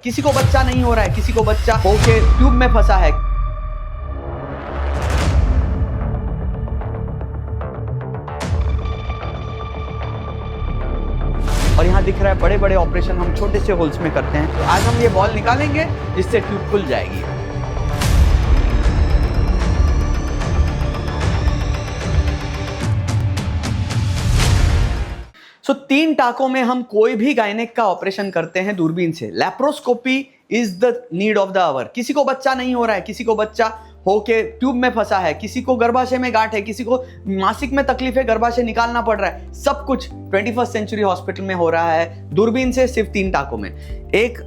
किसी को बच्चा नहीं हो रहा है, किसी को बच्चा होके ट्यूब में फंसा है। और यहाँ दिख रहा है बड़े बड़े ऑपरेशन हम छोटे से होल्स में करते हैं। तो आज हम ये बॉल निकालेंगे जिससे ट्यूब खुल जाएगी। तीन टाकों में हम कोई भी गायनेक का ऑपरेशन करते हैं दूरबीन से। Laparoscopy is the need of the hour. किसी को बच्चा नहीं हो रहा है, किसी को बच्चा होके ट्यूब में फंसा है, किसी को गर्भाशय में गांठ है, किसी को मासिक में तकलीफ है, गर्भाशय निकालना पड़ रहा है, सब कुछ 21st सेंचुरी हॉस्पिटल में हो रहा है दूरबीन से, सिर्फ तीन टाकों में। एक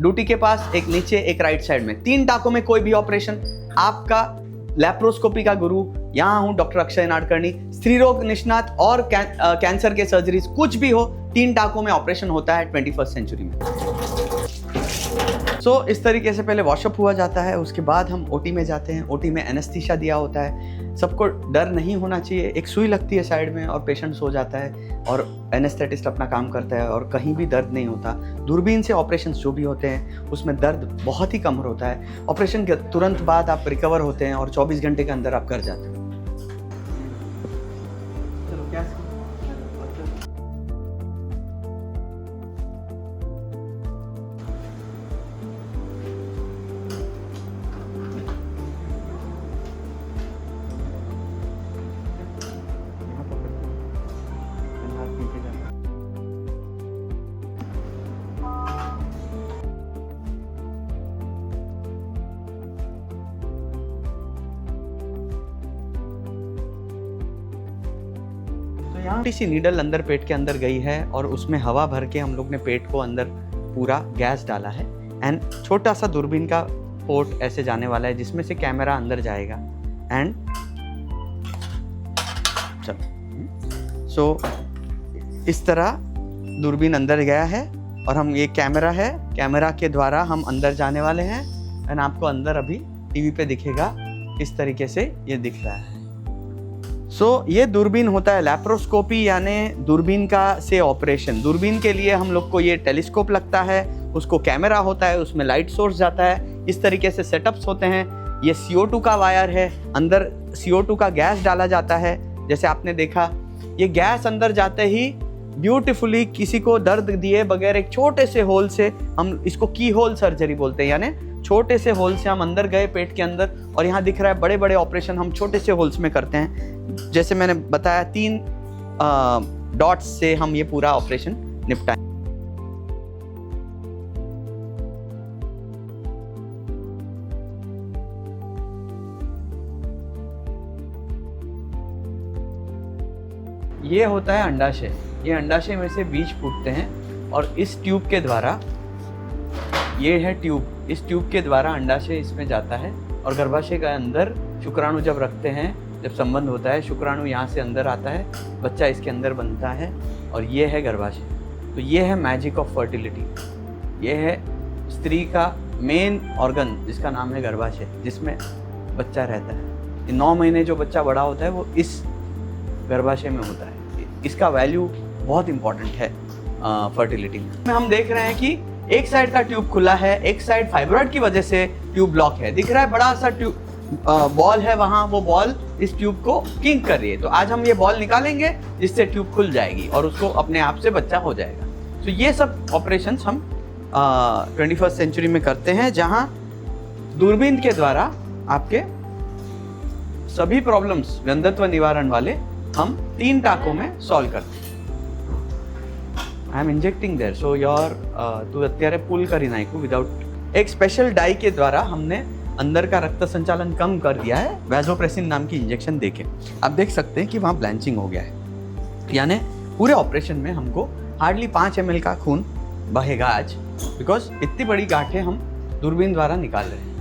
ड्यूटी के पास, एक नीचे, एक राइट साइड में। तीन टाकों में कोई भी ऑपरेशन। आपका लैप्रोस्कोपी का गुरु यहाँ हूँ, डॉक्टर अक्षय नाडकर्णी। स्त्री रोग निष्णात और कैंसर के सर्जरीज कुछ भी हो, तीन टाकों में ऑपरेशन होता है 21st सेंचुरी में। इस तरीके से पहले वॉशअप हुआ जाता है, उसके बाद हम ओटी में जाते हैं। ओटी में एनेस्थीसिया दिया होता है। सबको डर नहीं होना चाहिए। एक सुई लगती है साइड में और पेशेंट सो जाता है और एनेस्थेटिस्ट अपना काम करता है और कहीं भी दर्द नहीं होता। दूरबीन से ऑपरेशन जो भी होते हैं उसमें दर्द बहुत ही कम होता है। ऑपरेशन के तुरंत बाद आप रिकवर होते हैं और 24 घंटे के अंदर आप घर जाते हैं। छोटी सी नीडल अंदर पेट के अंदर गई है और उसमें हवा भर के हम लोग ने पेट को अंदर पूरा गैस डाला है। एंड छोटा सा दूरबीन का पोर्ट ऐसे जाने वाला है जिसमें से कैमरा अंदर जाएगा। एंड इस तरह दूरबीन अंदर गया है और हम ये कैमरा है, कैमरा के द्वारा हम अंदर जाने वाले हैं। एंड आपको अंदर अभी टीवी पे दिखेगा इस तरीके से ये दिख रहा है। ये दूरबीन होता है लैप्रोस्कोपी, यानी दूरबीन का से ऑपरेशन। दूरबीन के लिए हम लोग को ये टेलीस्कोप लगता है, उसको कैमरा होता है, उसमें लाइट सोर्स जाता है। इस तरीके से सेटअप्स होते हैं। ये CO2 का वायर है, अंदर CO2 का गैस डाला जाता है। जैसे आपने देखा ये गैस अंदर जाते ही ब्यूटीफुली किसी को दर्द दिए बगैर एक छोटे से होल से, हम इसको की होल सर्जरी बोलते हैं, यानी छोटे से होल से हम अंदर गए पेट के अंदर। और यहाँ दिख रहा है बड़े बड़े ऑपरेशन हम छोटे से होल्स में करते हैं। जैसे मैंने बताया 3 डॉट्स से हम ये पूरा ऑपरेशन निपटाएं। ये होता है अंडाशय। ये अंडाशय में से बीज फूटते हैं और इस ट्यूब के द्वारा, ये है ट्यूब, इस ट्यूब के द्वारा अंडाशय इसमें जाता है और गर्भाशय के अंदर शुक्राणु जब रखते हैं, जब संबंध होता है, शुक्राणु यहाँ से अंदर आता है, बच्चा इसके अंदर बनता है और ये है गर्भाशय। तो ये है मैजिक ऑफ फर्टिलिटी। ये है स्त्री का मेन ऑर्गन जिसका नाम है गर्भाशय, जिसमें बच्चा रहता है। 9 महीने जो बच्चा बड़ा होता है वो इस गर्भाशय में होता है। इसका वैल्यू बहुत इंपॉर्टेंट है फर्टिलिटी में। हम देख रहे हैं कि एक साइड का ट्यूब खुला है, एक साइड फाइब्रॉइड की वजह से ट्यूब ब्लॉक है। दिख रहा है बड़ा सा ट्यूब बॉल है वहाँ, वो बॉल इस ट्यूब को किंक कर रही है। तो आज हम ये बॉल निकालेंगे जिससे ट्यूब खुल जाएगी और उसको अपने आप से बच्चा हो जाएगा। तो ये सब ऑपरेशंस हम 21st सेंचुरी में करते हैं, जहाँ दूरबीन के द्वारा आपके सभी प्रॉब्लम्स वंध्यत्व निवारण वाले हम 3 टाकों में सॉल्व करते हैं। I am injecting there, so your तू અત્યારે પુલ કરી નાખ્યું विदाउट एक स्पेशल डाई के द्वारा हमने अंदर का रक्त संचालन कम कर दिया है वैसोप्रेसिन नाम की इंजेक्शन देके। आप देख सकते हैं कि वहाँ ब्लैंचिंग हो गया है, यानी पूरे ऑपरेशन में हमको हार्डली 5 ml का खून बहेगा आज, बिकॉज इतनी बड़ी गांठें हम दूरबीन द्वारा निकाल रहे हैं।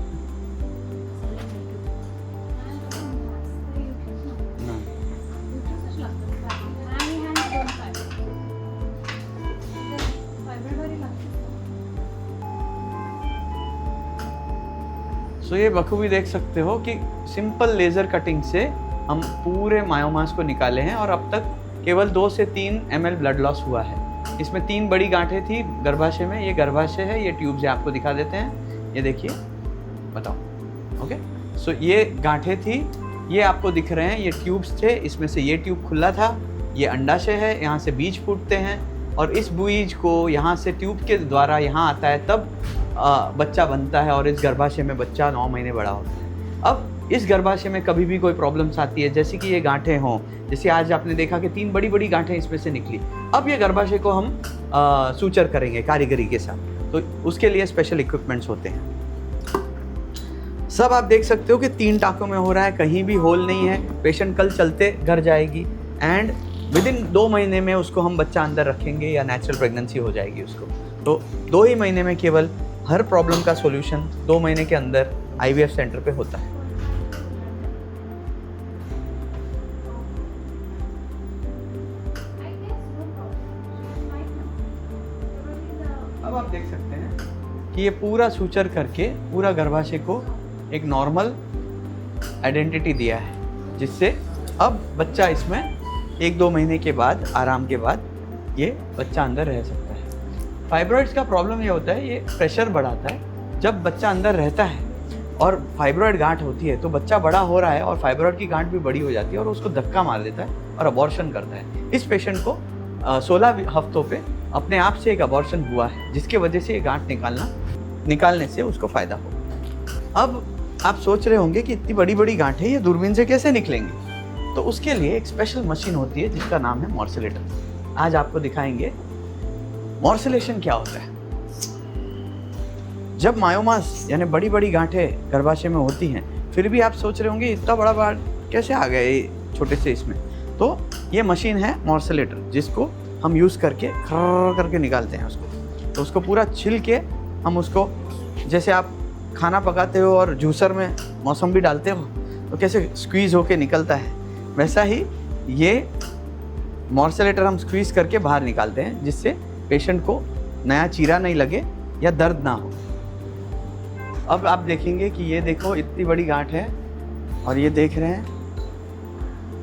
ये बखूबी देख सकते हो कि सिंपल लेजर कटिंग से हम पूरे मायोमास को निकाले हैं और अब तक केवल 2 से 3 ml ब्लड लॉस हुआ है। इसमें 3 बड़ी गांठें थी गर्भाशय में, ये गर्भाशय है, ये ट्यूब्स है, आपको दिखा देते हैं, ये देखिए, बताओ। ओके, सो ये गांठें थी, ये आपको दिख रहे हैं, ये ट्यूब्स थे, इसमें से ये ट्यूब खुला था, ये अंडाशय है, यहाँ से बीज फूटते हैं और इस बीज को यहाँ से ट्यूब के द्वारा यहाँ आता है, तब बच्चा बनता है और इस गर्भाशय में बच्चा 9 महीने बड़ा होता है। अब इस गर्भाशय में कभी भी कोई प्रॉब्लम्स आती है, जैसे कि ये गांठें हों, जैसे आज आपने देखा कि 3 बड़ी बड़ी गांठें इसमें से निकली, अब ये गर्भाशय को हम सूचर करेंगे कारीगरी के साथ, तो उसके लिए स्पेशल इक्विपमेंट्स होते हैं। सब आप देख सकते हो कि 3 टाँकों में हो रहा है, कहीं भी होल नहीं है, पेशेंट कल चलते घर जाएगी एंड विदिन 2 महीने में उसको हम बच्चा अंदर रखेंगे या नेचुरल प्रेगनेंसी हो जाएगी उसको। तो 2 ही महीने में केवल हर प्रॉब्लम का सॉल्यूशन 2 महीने के अंदर आईवीएफ सेंटर पे होता है। अब आप देख सकते हैं कि ये पूरा सूचर करके पूरा गर्भाशय को एक नॉर्मल आइडेंटिटी दिया है, जिससे अब बच्चा इसमें 1-2 महीने के बाद आराम के बाद ये बच्चा अंदर रह सकता है। फाइब्रॉइड्स का प्रॉब्लम ये होता है, ये प्रेशर बढ़ाता है। जब बच्चा अंदर रहता है और फाइब्रॉइड गांठ होती है तो बच्चा बड़ा हो रहा है और फाइब्रॉइड की गांठ भी बड़ी हो जाती है और उसको धक्का मार देता है और अबॉर्शन करता है। इस पेशेंट को 16 हफ्तों पे अपने आप से एक अबॉर्शन हुआ है, जिसके वजह से ये गांठ निकालने से उसको फ़ायदा हो। अब आप सोच रहे होंगे कि इतनी बड़ी बड़ी गांठें ये दूरबीन से कैसे निकलेंगी, तो उसके लिए एक स्पेशल मशीन होती है जिसका नाम है मॉर्सिलेटर। आज आपको दिखाएंगे मॉर्सिलेशन क्या होता है। जब मायोमास यानी बड़ी बड़ी गांठें गर्भाशय में होती हैं, फिर भी आप सोच रहे होंगे इतना बड़ा बाल कैसे आ गया ये छोटे से इसमें, तो ये मशीन है मॉर्सिलेटर, जिसको हम यूज़ करके खर करके निकालते हैं उसको। तो उसको पूरा छिल के हम उसको, जैसे आप खाना पकाते हो और जूसर में मौसम्बी डालते हो तो कैसे स्क्वीज़ होके निकलता है, वैसा ही ये मॉर्सिलेटर हम स्क्वीज़ करके बाहर निकालते हैं, जिससे पेशेंट को नया चीरा नहीं लगे या दर्द ना हो। अब आप देखेंगे कि ये देखो इतनी बड़ी गांठ है और ये देख रहे हैं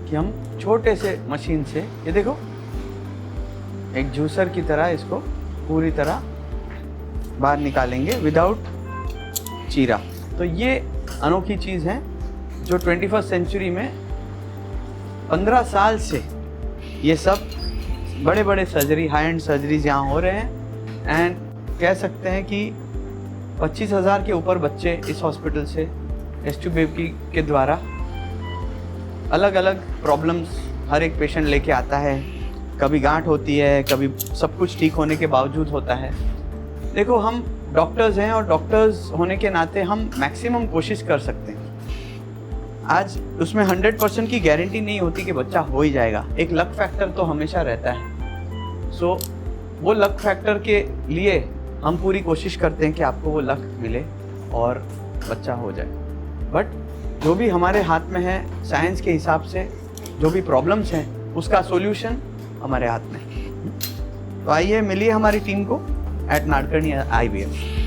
कि हम छोटे से मशीन से, ये देखो एक जूसर की तरह इसको पूरी तरह बाहर निकालेंगे विदाउट चीरा। तो ये अनोखी चीज़ है जो 21st सेंचुरी में 15 साल से ये सब बड़े बड़े सर्जरी, हाई एंड सर्जरीज यहाँ हो रहे हैं एंड कह सकते हैं कि 25,000 के ऊपर बच्चे इस हॉस्पिटल से टेस्ट बेबी के द्वारा अलग अलग प्रॉब्लम्स हर एक पेशेंट लेके आता है। कभी गांठ होती है, कभी सब कुछ ठीक होने के बावजूद होता है। देखो हम डॉक्टर्स हैं और डॉक्टर्स होने के नाते हम मैक्सिमम कोशिश कर सकते हैं। आज उसमें 100% की गारंटी नहीं होती कि बच्चा हो ही जाएगा, एक लक फैक्टर तो हमेशा रहता है। सो वो लक फैक्टर के लिए हम पूरी कोशिश करते हैं कि आपको वो लक मिले और बच्चा हो जाए। बट जो भी हमारे हाथ में है, साइंस के हिसाब से जो भी प्रॉब्लम्स हैं उसका सॉल्यूशन हमारे हाथ में है। तो आइए मिलिए हमारी टीम को एट नाडकर्णी IVF।